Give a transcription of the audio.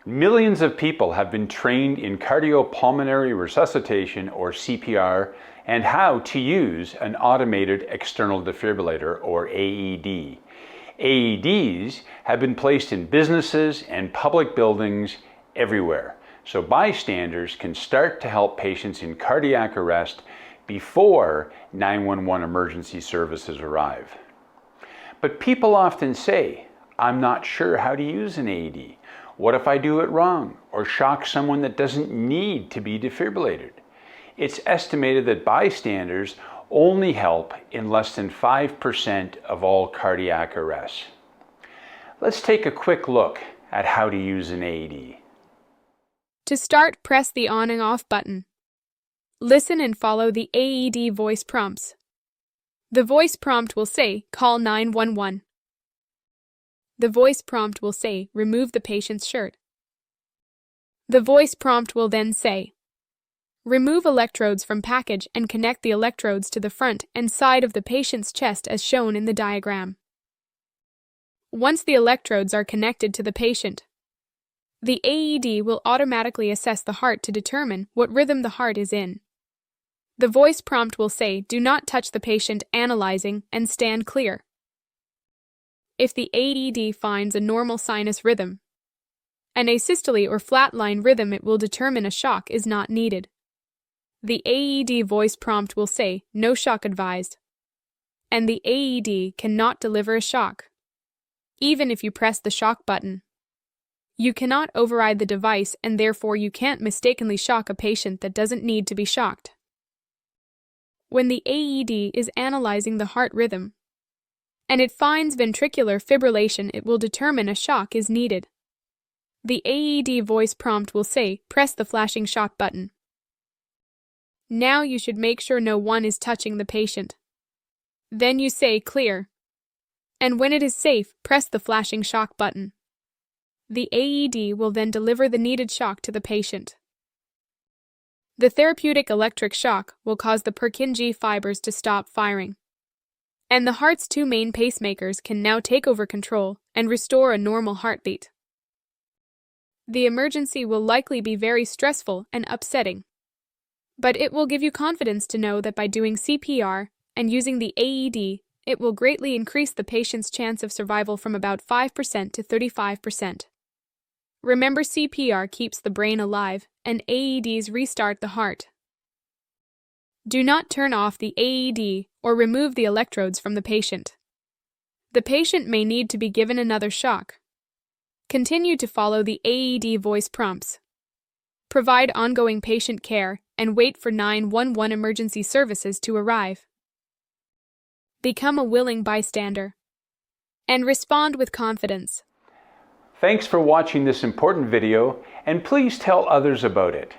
Millions of people have been trained in cardiopulmonary resuscitation, or CPR, and how to use an automated external defibrillator, or AED. AEDs have been placed in businesses and public buildings everywhere, so bystanders can start to help patients in cardiac arrest before 911 emergency services arrive. But people often say, "I'm not sure how to use an AED. What if I do it wrong or shock someone that doesn't need to be defibrillated?" It's estimated that bystanders only help in less than 5% of all cardiac arrests. Let's take a quick look at how to use an AED. To start, press the on and off button. Listen and follow the AED voice prompts. The voice prompt will say, "Call 911." The voice prompt will say, "Remove the patient's shirt." The voice prompt will then say, "Remove electrodes from package and connect the electrodes to the front and side of the patient's chest as shown in the diagram." Once the electrodes are connected to the patient, the AED will automatically assess the heart to determine what rhythm the heart is in. The voice prompt will say, "Do not touch the patient," analyzing, and stand clear. If the AED finds a normal sinus rhythm and asystole or flatline rhythm, it will determine a shock is not needed. The AED voice prompt will say, "No shock advised," and the AED cannot deliver a shock, even if you press the shock button. You cannot override the device, and therefore you can't mistakenly shock a patient that doesn't need to be shocked. When the AED is analyzing the heart rhythm, and it finds ventricular fibrillation, it will determine a shock is needed. The AED voice prompt will say, "Press the flashing shock button." Now you should make sure no one is touching the patient. Then you say, "Clear." And when it is safe, press the flashing shock button. The AED will then deliver the needed shock to the patient. The therapeutic electric shock will cause the Purkinje fibers to stop firing, and the heart's two main pacemakers can now take over control and restore a normal heartbeat. The emergency will likely be very stressful and upsetting, but it will give you confidence to know that by doing CPR and using the AED, it will greatly increase the patient's chance of survival from about 5% to 35%. Remember, CPR keeps the brain alive, and AEDs restart the heart. Do not turn off the AED or remove the electrodes from the patient. The patient may need to be given another shock. Continue to follow the AED voice prompts. Provide ongoing patient care and wait for 911 emergency services to arrive. Become a willing bystander and respond with confidence. Thanks for watching this important video, and please tell others about it.